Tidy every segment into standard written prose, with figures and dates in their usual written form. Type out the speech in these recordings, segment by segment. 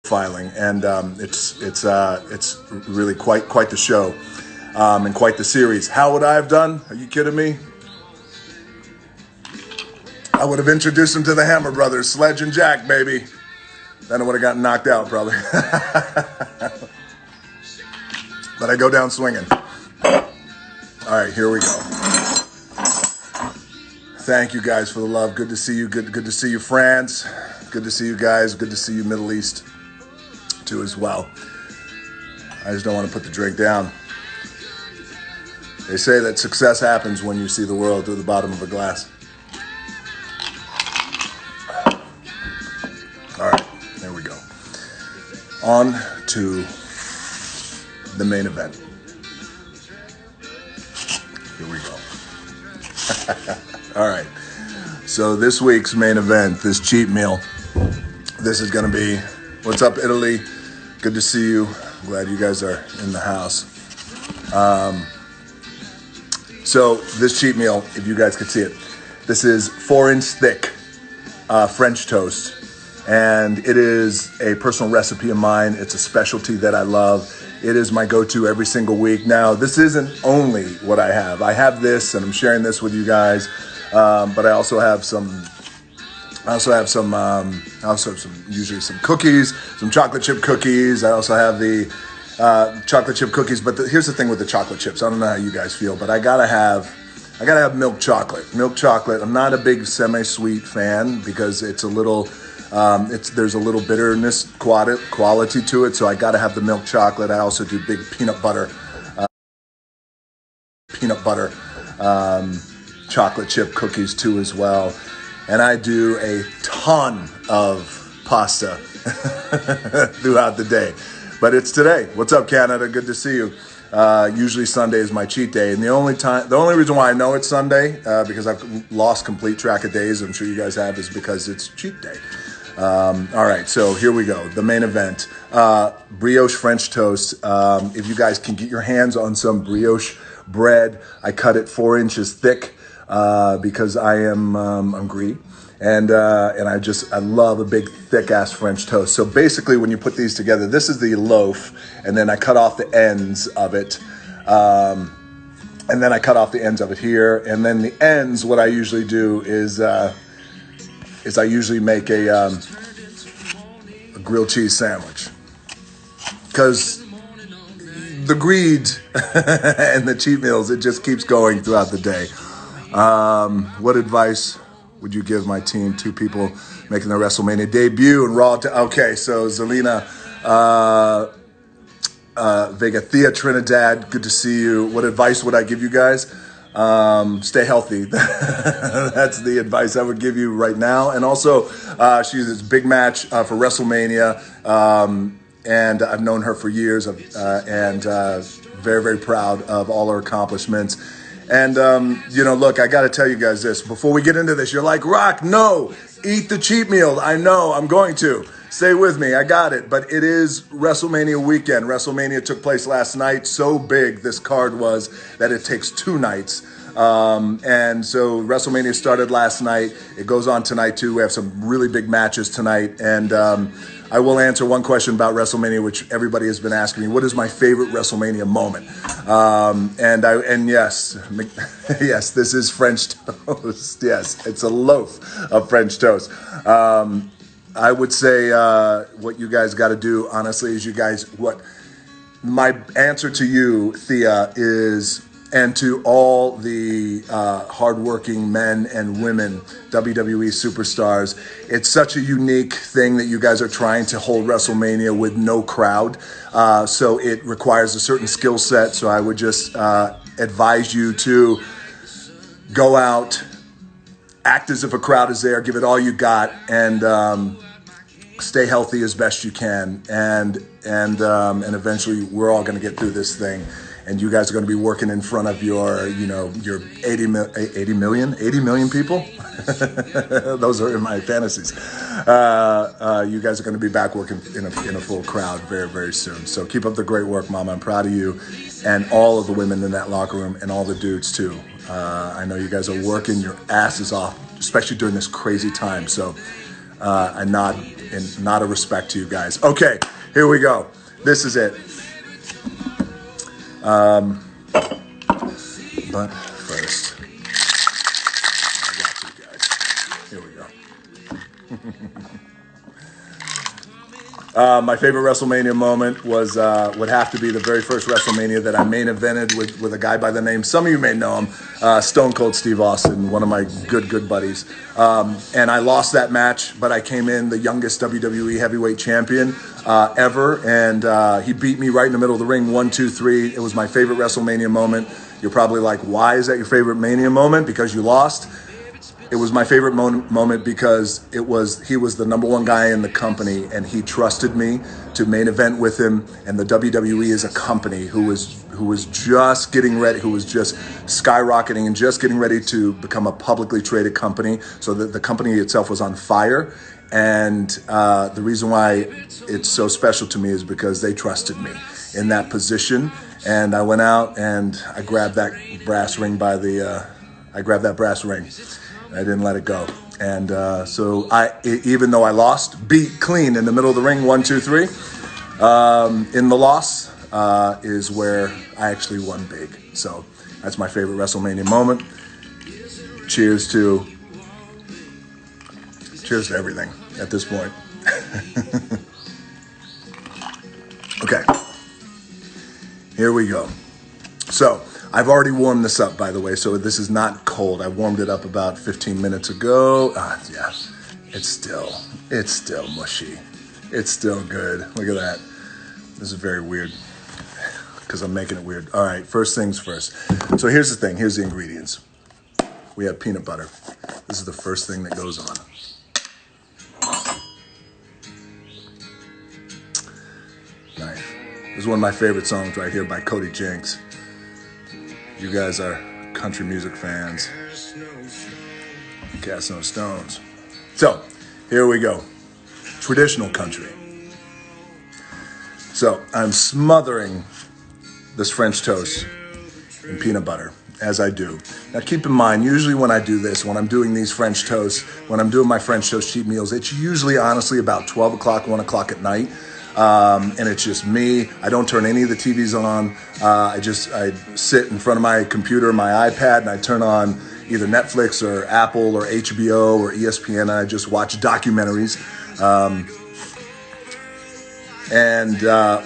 filing, and it's really quite the show, and quite the series. How would I have done? Are you kidding me? I would have introduced him to the Hammer Brothers, Sledge and Jack, baby. Then I would have gotten knocked out, probably. But I go down swinging. All right, here we go. Thank you guys for the love. Good to see you. Good to see you, France. Good to see you guys. Good to see you, Middle East, too, as well. I just don't want to put the drink down. They say that success happens when you see the world through the bottom of a glass. All right, there we go. On to the main event. Here we go. All right. So this week's main event, this cheat meal, this is going to be, what's up, Italy? Good to see you. Glad you guys are in the house. So this cheat meal, if you guys could see it, this is 4-inch thick French toast. And it is a personal recipe of mine. It's a specialty that I love. It is my go-to every single week. Now, this isn't only what I have. I have this, and I'm sharing this with you guys. But I also have usually some cookies, some chocolate chip cookies. I also have the chocolate chip cookies. But here's the thing with the chocolate chips. I don't know how you guys feel, but I gotta have milk chocolate. Milk chocolate. I'm not a big semi-sweet fan because it's a little. There's a little bitterness quality to it, so I got to have the milk chocolate. I also do big peanut butter chocolate chip cookies too as well, and I do a ton of pasta throughout the day. But it's today. What's up, Canada? Good to see you. Usually Sunday is my cheat day, and the only reason why I know it's Sunday because I've lost complete track of days. I'm sure you guys have, is because it's cheat day. All right, so here we go. The main event, brioche French toast. If you guys can get your hands on some brioche bread, I cut it 4 inches thick because I'm greedy, and I love a big thick ass French toast. So basically, when you put these together, this is the loaf, and then I cut off the ends of it. And then I cut off the ends of it here, and then the ends. What I usually do is I usually make a grilled cheese sandwich, because the greed and the cheat meals, it just keeps going throughout the day. What advice would you give my team, 2 people making their WrestleMania debut in Raw? Okay, so Zelina Vega, Thea Trinidad, good to see you. What advice would I give you guys? Stay healthy. That's the advice I would give you right now. And also, she's this big match for WrestleMania, and I've known her for years, and very, very proud of all her accomplishments. And, look, I got to tell you guys this. Before we get into this, you're like, Rock, no, eat the cheat meal. I know, I'm going to. Stay with me. I got it. But it is WrestleMania weekend. WrestleMania took place last night. So big this card was that it takes 2 nights. And so WrestleMania started last night. It goes on tonight, too. We have some really big matches tonight. And I will answer one question about WrestleMania, which everybody has been asking me. What is my favorite WrestleMania moment? And yes, yes, this is French toast. Yes, it's a loaf of French toast. I would say what you guys got to do, honestly, is what my answer to you, Thea, is, and to all the hardworking men and women, WWE superstars, it's such a unique thing that you guys are trying to hold WrestleMania with no crowd. So it requires a certain skill set. So I would just advise you to go out, act as if a crowd is there, give it all you got, and stay healthy as best you can. And eventually we're all going to get through this thing. And you guys are going to be working in front of your 80 million people. Those are in my fantasies. You guys are going to be back working in a full crowd very, very soon. So keep up the great work, Mama. I'm proud of you and all of the women in that locker room and all the dudes too. I know you guys are working your asses off, especially during this crazy time. So I nod not a respect to you guys. Okay, here we go. This is it. But first, I got you guys. Here we go. My favorite WrestleMania moment was would have to be the very first WrestleMania that I main evented with a guy by the name, some of you may know him, Stone Cold Steve Austin, one of my good buddies. And I lost that match, but I came in the youngest WWE heavyweight champion ever, and he beat me right in the middle of the ring, 1, 2, 3. It was my favorite WrestleMania moment. You're probably like, why is that your favorite Mania moment? Because you lost. It was my favorite moment because he was the number one guy in the company, and he trusted me to main event with him. And the WWE is a company who was just getting ready, who was just skyrocketing and just getting ready to become a publicly traded company. So that the company itself was on fire. And the reason why it's so special to me is because they trusted me in that position. And I went out and I grabbed that brass ring I didn't let it go. And so even though I lost, beat clean in the middle of the ring, 1, 2, 3, in the loss is where I actually won big. So that's my favorite WrestleMania moment. Cheers to everything at this point. Okay, here we go. So I've already warmed this up, by the way, so this is not cold. I warmed it up about 15 minutes ago. Yeah, it's still mushy. It's still good. Look at that. This is very weird because I'm making it weird. All right, first things first. So here's the thing. Here's the ingredients. We have peanut butter. This is the first thing that goes on. Nice. This is one of my favorite songs right here by Cody Jinks. You guys are country music fans. Cast no stones. So, here we go. Traditional country. So, I'm smothering this French toast in peanut butter, as I do. Now, keep in mind, usually when I do this, when I'm doing these French toasts, when I'm doing my French toast cheat meals, it's usually, honestly, about 12 o'clock, 1 o'clock at night. And it's just me. I don't turn any of the TVs on. I sit in front of my computer, my iPad, and I turn on either Netflix or Apple or HBO or ESPN, and I just watch documentaries.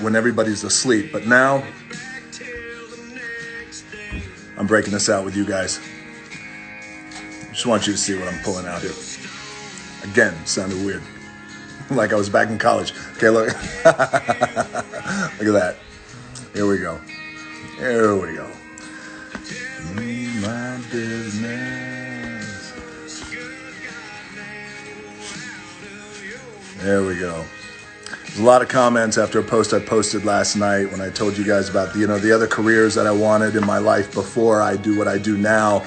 When everybody's asleep. But now, I'm breaking this out with you guys. Just want you to see what I'm pulling out here. Again, sounded weird. Like I was back in college. Okay, look. Look at that. Here we go. Here we go. My business. There we go. There's a lot of comments after a post I posted last night when I told you guys about the other careers that I wanted in my life before I do what I do now,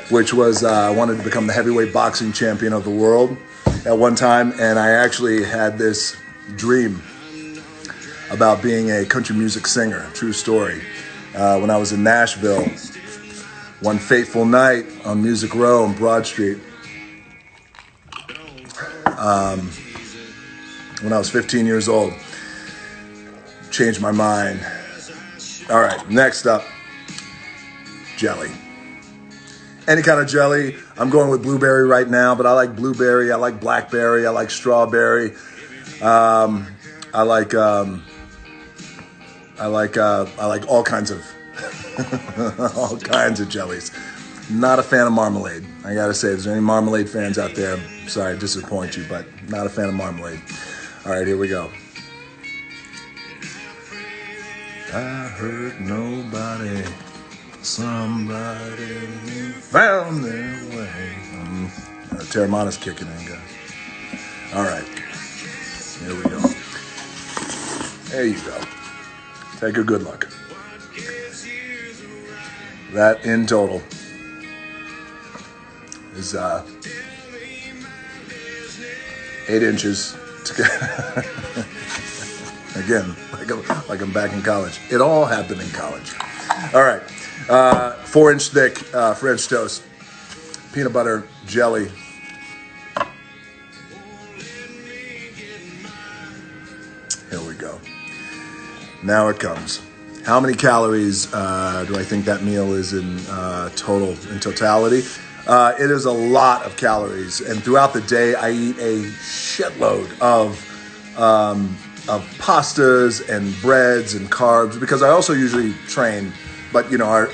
which was I wanted to become the heavyweight boxing champion of the world at one time, and I actually had this dream about being a country music singer. True story. When I was in Nashville, one fateful night on Music Row on Broad Street, when I was 15 years old, changed my mind. All right, next up, jelly. Any kind of jelly. I'm going with blueberry right now, but I like blueberry, I like blackberry, I like strawberry. I like all kinds of all kinds of jellies. Not a fan of marmalade. I gotta say, if there's any marmalade fans out there, I'm sorry to disappoint you, but not a fan of marmalade. All right, here we go. I hurt nobody. Somebody found their way. Terramana's kicking in, guys. All right. Here we go. There you go. Take a good look. That in total is 8 inches. Again, like I'm back in college. It all happened in college. All right. 4-inch thick French toast, peanut butter, jelly. Now it comes. How many calories do I think that meal is in totality? It is a lot of calories, and throughout the day, I eat a shitload of pastas and breads and carbs because I also usually train. But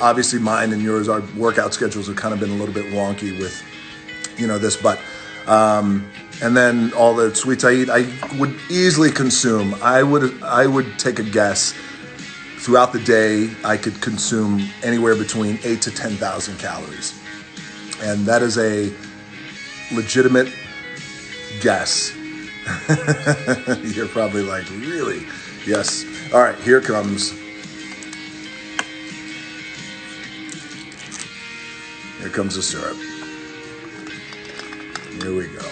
obviously mine and yours, our workout schedules have kind of been a little bit wonky with this. But and then all the sweets I eat, I would easily consume. I would take a guess. Throughout the day, I could consume anywhere between 8 to 10,000 calories. And that is a legitimate guess. You're probably like, really? Yes. All right, here comes. Here comes the syrup. Here we go.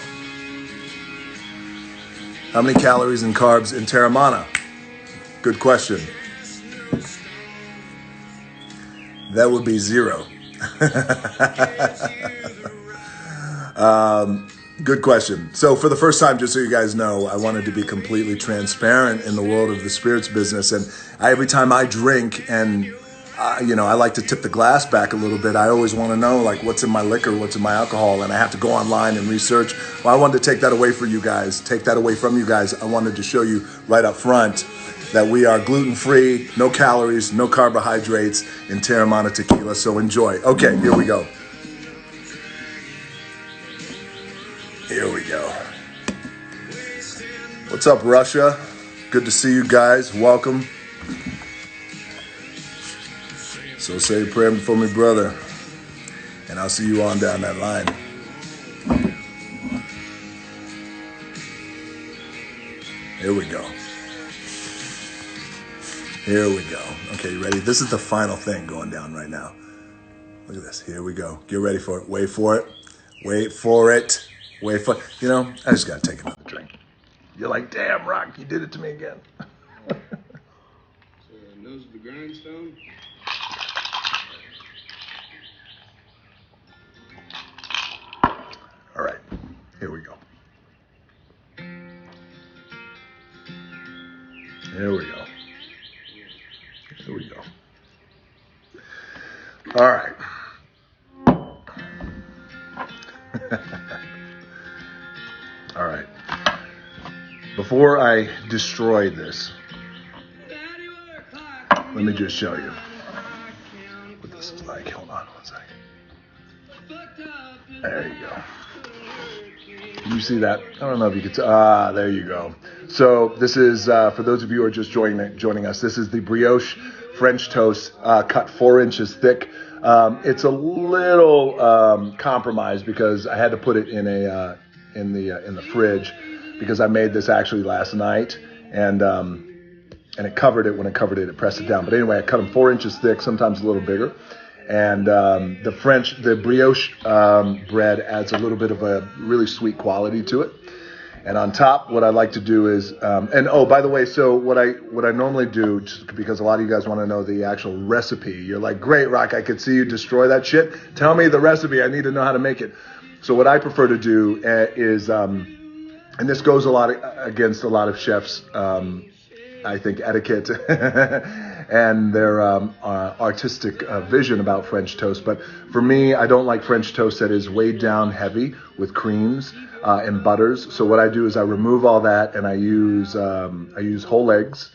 How many calories and carbs in Teremana? Good question. That would be 0. Good question. So for the first time, just so you guys know, I wanted to be completely transparent in the world of the spirits business. And every time I drink and, I like to tip the glass back a little bit, I always want to know like what's in my liquor, what's in my alcohol. And I have to go online and research. Well, I wanted to take that away from you guys. I wanted to show you right up front that we are gluten-free, no calories, no carbohydrates in Teremana tequila. So enjoy. Okay, here we go. Here we go. What's up, Russia? Good to see you guys. Welcome. So say a prayer for me, brother. And I'll see you on down that line. Here we go. Here we go. Okay, you ready? This is the final thing going down right now. Look at this. Here we go. Get ready for it. Wait for it. Wait for it. Wait for it. I just got to take another drink. You're like, damn, Rock, you did it to me again. So, nose of the grindstone. All right. Here we go. Here we go. Here we go. All right. All right. Before I destroy this, let me just show you what this is like. Hold on one second. There you go. You see that? I don't know if you could. There you go. So this is for those of you who are just joining us. This is the brioche French toast, cut 4 inches thick. It's a little compromised because I had to put it in the fridge because I made this actually last night and it covered it. When it covered it, it pressed it down. But anyway, I cut them 4 inches thick, sometimes a little bigger. And the brioche bread adds a little bit of a really sweet quality to it. And on top, what I like to do is, by the way, so what I normally do, just because a lot of you guys want to know the actual recipe. You're like, great, Rock, I could see you destroy that shit. Tell me the recipe. I need to know how to make it. So what I prefer to do is, and this goes a lot against a lot of chefs, I think, etiquette and their artistic vision about French toast. But for me, I don't like French toast that is weighed down heavy with creams and butters. So what I do is I remove all that and I use whole eggs,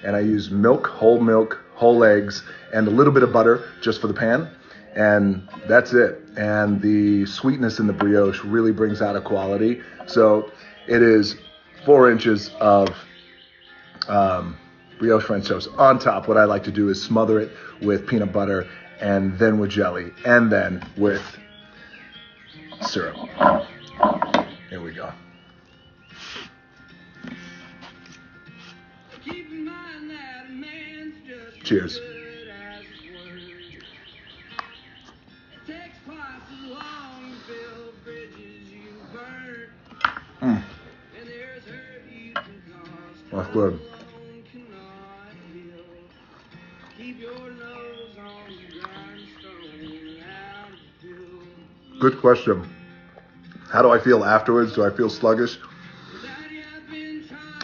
and I use whole milk, whole eggs, and a little bit of butter just for the pan. And that's it. And the sweetness in the brioche really brings out a quality. So it is 4 inches of brioche French toast. On top, what I like to do is smother it with peanut butter, and then with jelly, and then with syrup. Here we go. Cheers. That's good. Good question. How do I feel afterwards? Do I feel sluggish?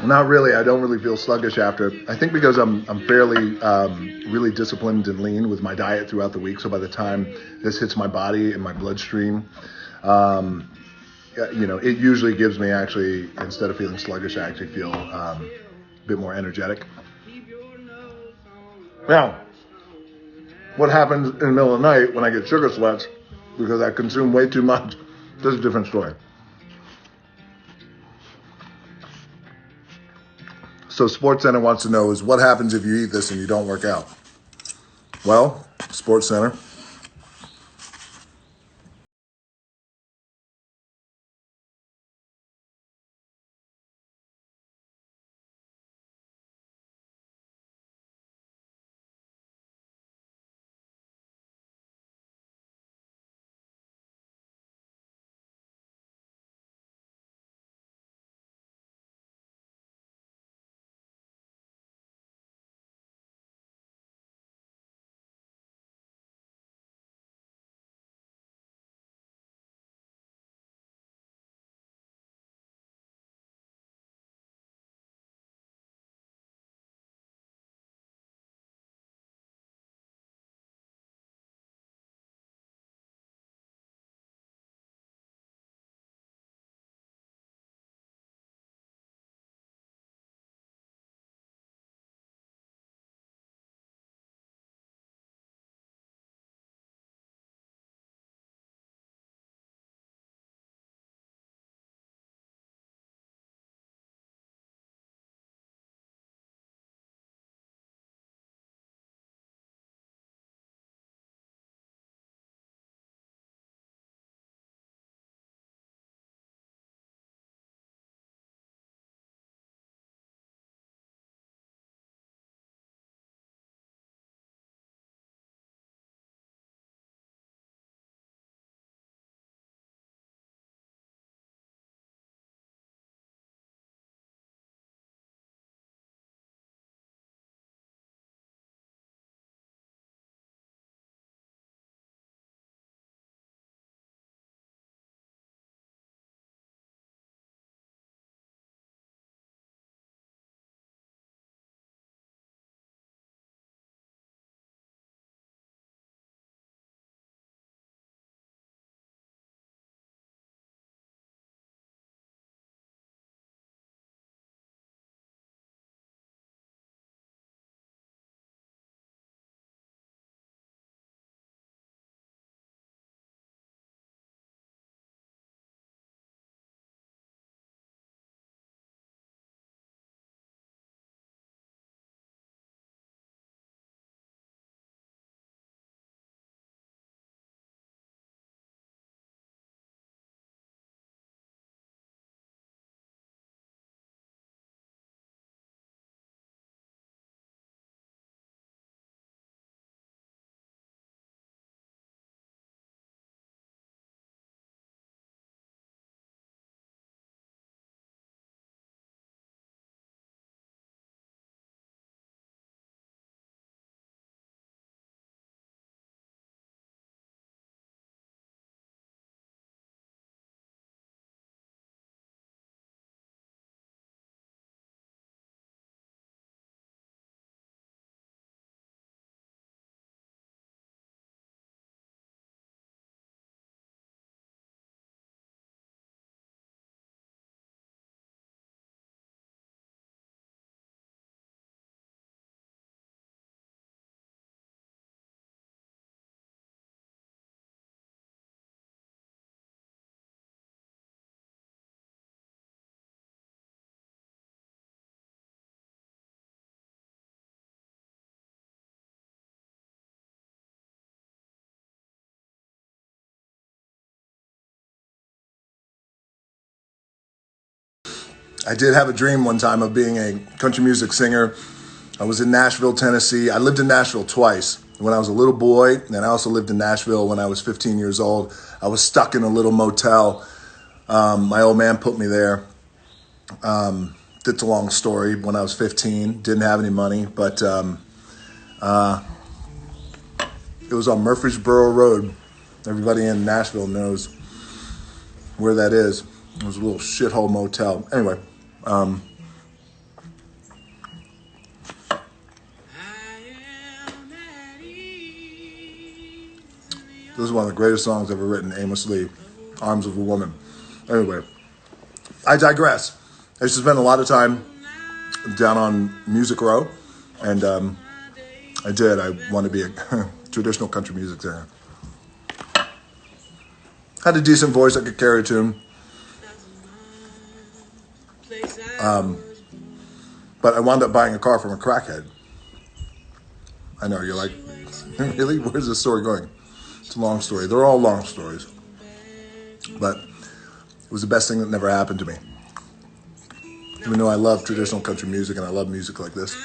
Not really. I don't really feel sluggish after. I think because I'm fairly really disciplined and lean with my diet throughout the week. So by the time this hits my body and my bloodstream, it usually gives me actually, instead of feeling sluggish, I actually feel a bit more energetic. Now, what happens in the middle of the night when I get sugar sweats because I consume way too much? This is a different story. So SportsCenter wants to know is what happens if you eat this and you don't work out? Well, SportsCenter. I did have a dream one time of being a country music singer. I was in Nashville, Tennessee. I lived in Nashville twice. When I was a little boy, and I also lived in Nashville when I was 15 years old. I was stuck in a little motel. My old man put me there. It's a long story. When I was 15, didn't have any money, but it was on Murfreesboro Road. Everybody in Nashville knows where that is. It was a little shithole motel. Anyway, This is one of the greatest songs ever written, Amos Lee, Arms of a Woman. Anyway, I digress. I used to spend a lot of time down on Music Row, and I did. I want to be a traditional country music singer. Had a decent voice. I could carry a tune. But I wound up buying a car from a crackhead. I know, you're like, really? Where's this story going? It's a long story. They're all long stories. But it was the best thing that never happened to me. Even though I love traditional country music and I love music like this.